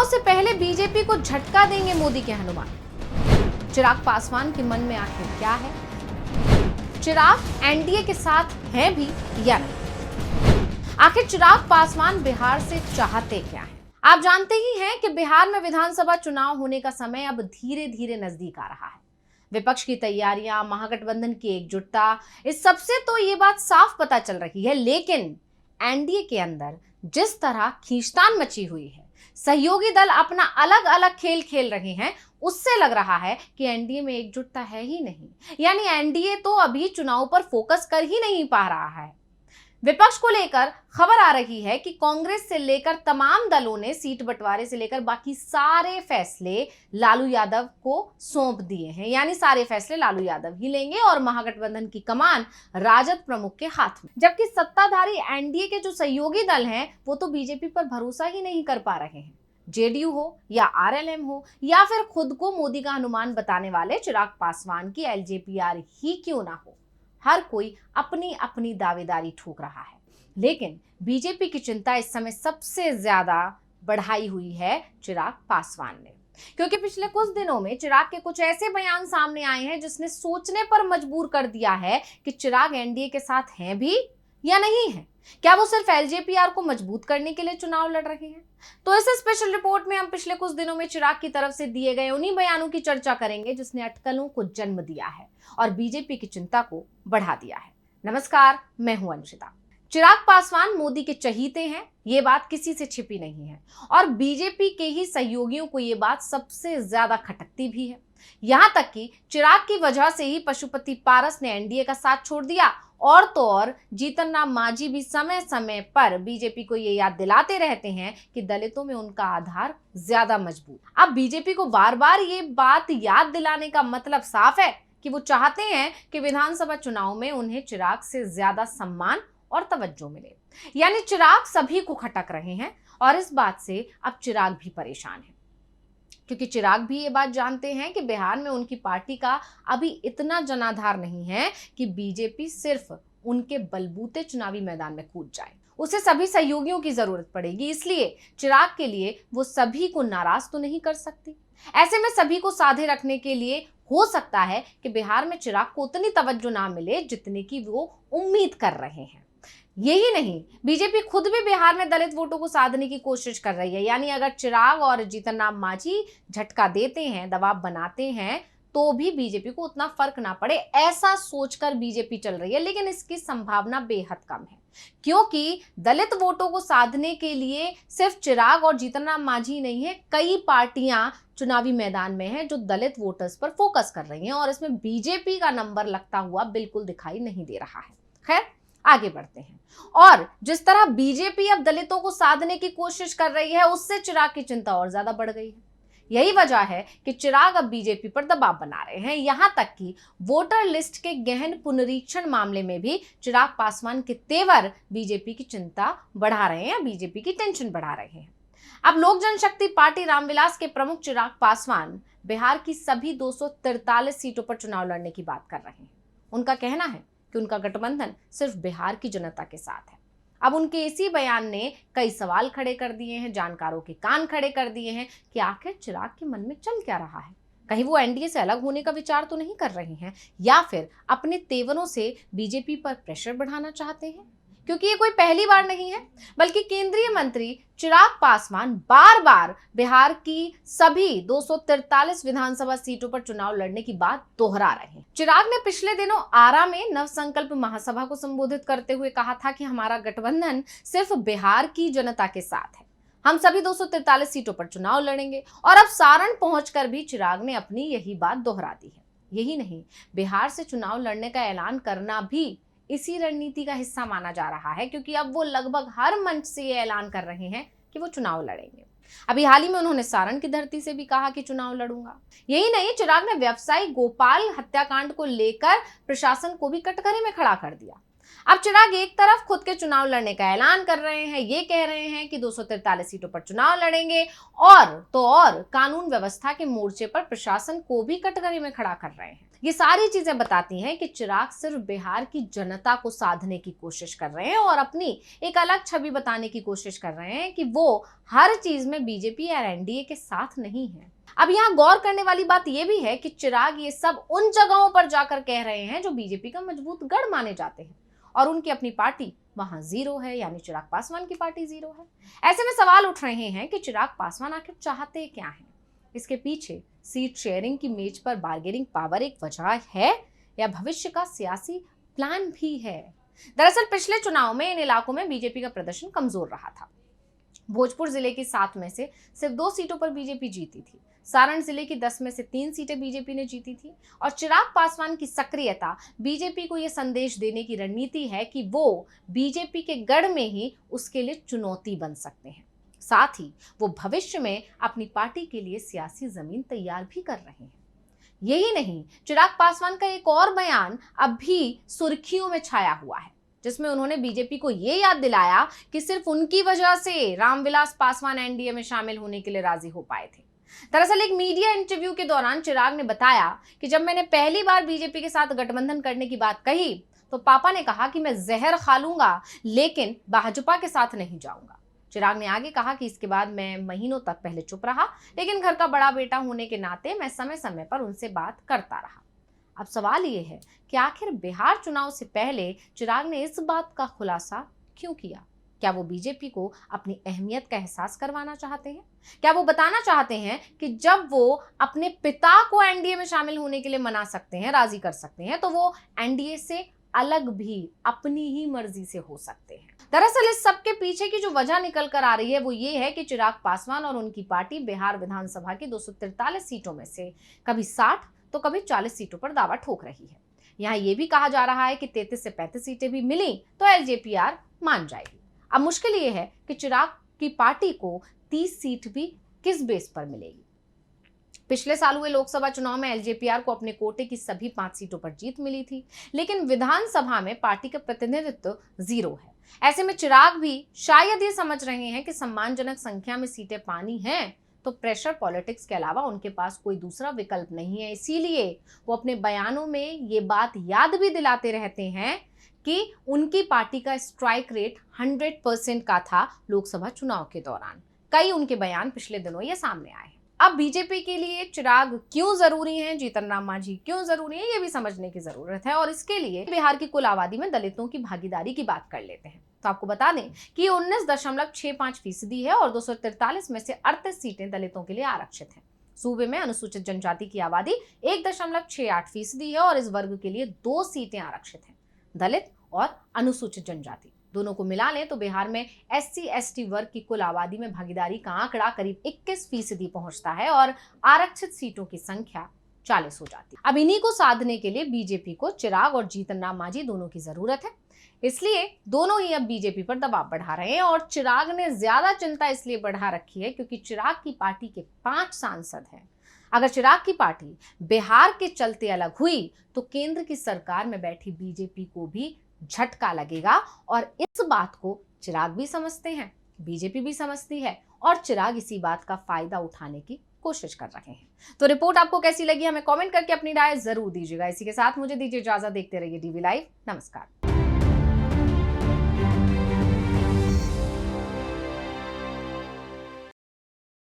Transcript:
से पहले बीजेपी को झटका देंगे मोदी के हनुमान। चिराग पासवान के मन में आखिर क्या है? चिराग एनडीए के साथ हैं भी या नहीं? आखिर चिराग पासवान बिहार से चाहते क्या हैं? आप जानते ही हैं कि बिहार में विधानसभा चुनाव होने का समय अब धीरे धीरे नजदीक आ रहा है। विपक्ष की तैयारियां, महागठबंधन की एकजुटता, इस सबसे तो ये बात साफ पता चल रही है। लेकिन एनडीए के अंदर जिस तरह खींचतान मची हुई है, सहयोगी दल अपना अलग अलग खेल खेल रहे हैं, उससे लग रहा है कि एनडीए में एकजुटता है ही नहीं। यानी एनडीए तो अभी चुनाव पर फोकस कर ही नहीं पा रहा है। विपक्ष को लेकर खबर आ रही है कि कांग्रेस से लेकर तमाम दलों ने सीट बंटवारे से लेकर बाकी सारे फैसले लालू यादव को सौंप दिए हैं। यानी सारे फैसले लालू यादव ही लेंगे और महागठबंधन की कमान राजद प्रमुख के हाथ में। जबकि सत्ताधारी एनडीए के जो सहयोगी दल हैं, वो तो बीजेपी पर भरोसा ही नहीं कर पा रहे हैं। जेडीयू हो या आरएलएम हो या फिर खुद को मोदी का हनुमान बताने वाले चिराग पासवान की एलजेपीआर ही क्यों ना हो, हर कोई अपनी अपनी दावेदारी ठोक रहा है। लेकिन बीजेपी की चिंता इस समय सबसे ज्यादा बढ़ाई हुई है चिराग पासवान ने, क्योंकि पिछले कुछ दिनों में चिराग के कुछ ऐसे बयान सामने आए हैं जिसने सोचने पर मजबूर कर दिया है कि चिराग एनडीए के साथ हैं भी या नहीं है। क्या वो सिर्फ एलजेपीआर को मजबूत करने के लिए चुनाव लड़ रहे हैं? तो इस स्पेशल रिपोर्ट में हम पिछले कुछ दिनों में चिराग की तरफ से दिए गए उन्हीं बयानों की चर्चा करेंगे जिसने अटकलों को जन्म दिया है और बीजेपी की चिंता को बढ़ा दिया है। नमस्कार, मैं हूं अनुषिता। चिराग पासवान मोदी के चहीते हैं, ये बात किसी से छिपी नहीं है और बीजेपी के ही सहयोगियों को ये बात सबसे ज्यादा खटकती भी है। यहां तक कि चिराग की वजह से ही पशुपति पारस ने एनडीए का साथ छोड़ दिया और तो और जीतन राम मांझी भी समय समय पर बीजेपी को ये याद दिलाते रहते हैं कि दलितों में उनका आधार ज्यादा मजबूत। अब बीजेपी को बार बार ये बात याद दिलाने का मतलब साफ है कि वो चाहते हैं कि विधानसभा चुनाव में उन्हें चिराग से ज्यादा सम्मान और तवज्जो मिले। यानी चिराग सभी को खटक रहे हैं और इस बात से अब चिराग भी परेशान है, क्योंकि चिराग भी ये बात जानते हैं कि बिहार में उनकी पार्टी का अभी इतना जनाधार नहीं है कि बीजेपी सिर्फ उनके बलबूते चुनावी मैदान में कूद जाए। उसे सभी सहयोगियों की जरूरत पड़ेगी, इसलिए चिराग के लिए वो सभी को नाराज तो नहीं कर सकती। ऐसे में सभी को साधे रखने के लिए हो सकता है कि बिहार में चिराग को उतनी तवज्जो ना मिले जितने की वो उम्मीद कर रहे हैं। यही नहीं, बीजेपी खुद भी बिहार में दलित वोटों को साधने की कोशिश कर रही है। यानी अगर चिराग और जीतन राम मांझी झटका देते हैं, दबाव बनाते हैं, तो भी बीजेपी को उतना फर्क ना पड़े, ऐसा सोचकर बीजेपी चल रही है। लेकिन इसकी संभावना बेहद कम है, क्योंकि दलित वोटों को साधने के लिए सिर्फ चिराग और जीतन राम मांझी नहीं है, कई पार्टियां चुनावी मैदान में हैं जो दलित वोटर्स पर फोकस कर रही हैं और इसमें बीजेपी का नंबर लगता हुआ बिल्कुल दिखाई नहीं दे रहा है। खैर, आगे बढ़ते हैं। और जिस तरह बीजेपी अब दलितों को साधने की कोशिश कर रही है, उससे चिराग की चिंता और ज्यादा बढ़ गई है। यही वजह है कि चिराग अब बीजेपी पर दबाव बना रहे हैं। यहां तक कि वोटर लिस्ट के गहन पुनरीक्षण मामले में भी चिराग पासवान के तेवर बीजेपी की चिंता बढ़ा रहे हैं, बीजेपी की टेंशन बढ़ा रहे हैं। अब लोक जनशक्ति पार्टी रामविलास के प्रमुख चिराग पासवान बिहार की सभी 243 सीटों पर चुनाव लड़ने की बात कर रहे हैं। उनका कहना है कि उनका गठबंधन सिर्फ बिहार की जनता के साथ है। अब उनके इसी बयान ने कई सवाल खड़े कर दिए हैं, जानकारों के कान खड़े कर दिए हैं कि आखिर चिराग के मन में चल क्या रहा है। कहीं वो एनडीए से अलग होने का विचार तो नहीं कर रहे हैं या फिर अपने तेवरों से बीजेपी पर प्रेशर बढ़ाना चाहते हैं, क्योंकि ये कोई पहली बार नहीं है, बल्कि केंद्रीय मंत्री चिराग पासवान बार बार बिहार की सभी 243 विधानसभा सीटों पर चुनाव लड़ने की बात दोहरा रहे हैं। चिराग ने पिछले दिनों आरा में नवसंकल्प महासभा को संबोधित करते हुए कहा था कि हमारा गठबंधन सिर्फ बिहार की जनता के साथ है, हम सभी 243 सीटों पर चुनाव लड़ेंगे। और अब सारण पहुंचकर भी चिराग ने अपनी यही बात दोहरा दी है। यही नहीं, बिहार से चुनाव लड़ने का ऐलान करना भी इसी रणनीति का हिस्सा माना जा रहा है, क्योंकि अब वो लगभग हर मंच से ये ऐलान कर रहे हैं कि वो चुनाव लड़ेंगे। अभी हाल ही में उन्होंने सारण की धरती से भी कहा कि चुनाव लड़ूंगा। यही नहीं, चिराग ने व्यवसायी गोपाल हत्याकांड को लेकर प्रशासन को भी कटघरे में खड़ा कर दिया। अब चिराग एक तरफ खुद के चुनाव लड़ने का ऐलान कर रहे हैं, ये कह रहे हैं कि 243 सीटों पर चुनाव लड़ेंगे, और कानून व्यवस्था के मोर्चे पर प्रशासन को भी कटघरे में खड़ा कर रहे हैं। ये सारी चीजें बताती हैं कि चिराग सिर्फ बिहार की जनता को साधने की कोशिश कर रहे हैं और अपनी एक अलग छवि बताने की कोशिश कर रहे हैं कि वो हर चीज में बीजेपी या एनडीए के साथ नहीं है। अब यहाँ गौर करने वाली बात यह भी है कि चिराग ये सब उन जगहों पर जाकर कह रहे हैं जो बीजेपी का मजबूत गढ़ माने जाते हैं, और उनकी अपनी पार्टी वहां जीरो है, यानी चिराग पासवान की पार्टी जीरो है। ऐसे में सवाल उठ रहे हैं कि चिराग पासवान आखिर चाहते क्या हैं? इसके पीछे सीट शेयरिंग की मेज पर बार्गेनिंग पावर एक वजह है या भविष्य का सियासी प्लान भी है? दरअसल पिछले चुनाव में इन इलाकों में बीजेपी का प्रदर्शन कमजोर रहा था। भोजपुर जिले की 7 में से सिर्फ 2 सीटों पर बीजेपी जीती थी। सारण जिले की 10 में से 3 सीटें बीजेपी ने जीती थी। और चिराग पासवान की सक्रियता बीजेपी को यह संदेश देने की रणनीति है कि वो बीजेपी के गढ़ में ही उसके लिए चुनौती बन सकते हैं। साथ ही वो भविष्य में अपनी पार्टी के लिए सियासी जमीन तैयार भी कर रहे हैं। यही नहीं, चिराग पासवान का एक और बयान अब भी सुर्खियों में छाया हुआ है, जिसमें उन्होंने बीजेपी को यह याद दिलाया कि सिर्फ उनकी वजह से रामविलास पासवान एनडीए में शामिल होने के लिए राजी हो पाए थे। दरअसल एक मीडिया इंटरव्यू के दौरान चिराग ने बताया कि जब मैंने पहली बार बीजेपी के साथ गठबंधन करने की बात कही तो पापा ने कहा कि मैं जहर खा लूंगा लेकिन भाजपा के साथ नहीं जाऊंगा। चिराग ने आगे कहा कि इसके बाद मैं महीनों तक पहले चुप रहा, लेकिन घर का बड़ा बेटा होने के नाते मैं समय समय पर उनसे बात करता रहा। अब सवाल ये है कि आखिर बिहार चुनाव से पहले चिराग ने इस बात का खुलासा क्यों किया? क्या वो बीजेपी को अपनी अहमियत का एहसास करवाना चाहते हैं? क्या वो बताना चाहते हैं कि जब वो अपने पिता को एनडीए में शामिल होने के लिए मना सकते हैं, राजी कर सकते हैं, तो वो एनडीए से अलग भी अपनी ही मर्जी से हो सकते हैं? दरअसल इस सब के पीछे की जो वजह निकल कर आ रही है वो ये है कि चिराग पासवान और उनकी पार्टी बिहार विधानसभा की 243 सीटों में से कभी 60 तो कभी 40 सीटों पर दावा ठोक रही है। यहाँ ये भी कहा जा रहा है कि 33 से 35 सीटें भी मिली तो एलजेपीआर मान जाएगी। अब मुश्किल ये है कि चिराग की पार्टी को 30 सीट भी किस बेस पर मिलेगी? पिछले साल हुए लोकसभा चुनाव में एलजेपीआर को अपने कोटे की सभी 5 सीटों पर जीत मिली थी, लेकिन विधानसभा में पार्टी का प्रतिनिधित्व जीरो है। ऐसे में चिराग भी शायद ये समझ रहे हैं कि सम्मानजनक संख्या में सीटें पानी हैं तो प्रेशर पॉलिटिक्स के अलावा उनके पास कोई दूसरा विकल्प नहीं है। इसीलिए वो अपने बयानों में ये बात याद भी दिलाते रहते हैं कि उनकी पार्टी का स्ट्राइक रेट 100% का था लोकसभा चुनाव के दौरान। कई उनके बयान पिछले दिनों ये सामने आए हैं। अब बीजेपी के लिए चिराग क्यों जरूरी हैं, जीतन राम मांझी क्यों जरूरी है, ये भी समझने की जरूरत है। और इसके लिए बिहार की कुल आबादी में दलितों की भागीदारी की बात कर लेते हैं। तो आपको बता दें कि 19.65% है और 243 में से 38 सीटें दलितों के लिए आरक्षित हैं। सूबे में अनुसूचित जनजाति की आबादी 1.68% है और इस वर्ग के लिए 2 सीटें आरक्षित हैं। दलित और अनुसूचित जनजाति दोनों को मिला लें तो बिहार में SC/ST वर्ग की कुल आबादी में भागीदारी का आंकड़ा करीब 21% पहुंचता है और आरक्षित सीटों की संख्या 40 हो जाती है। अब इन्हीं को साधने के लिए बीजेपी को चिराग और जीतन राम मांझी दोनों की जरूरत है। इसलिए दोनों ही अब बीजेपी पर दबाव बढ़ा रहे हैं और चिराग ने ज्यादा चिंता इसलिए बढ़ा रखी है क्योंकि चिराग की पार्टी के 5 सांसद हैं। अगर चिराग की पार्टी बिहार के चलते अलग हुई तो केंद्र की सरकार में बैठी बीजेपी को भी झटका लगेगा और इस बात को चिराग भी समझते हैं, बीजेपी भी समझती है और चिराग इसी बात का फायदा उठाने की कोशिश कर रहे हैं। तो रिपोर्ट आपको कैसी लगी हमें कमेंट करके अपनी राय जरूर दीजिएगा। इसी के साथ मुझे दीजिए इजाजत। देखते रहिए डीवी लाइव। नमस्कार।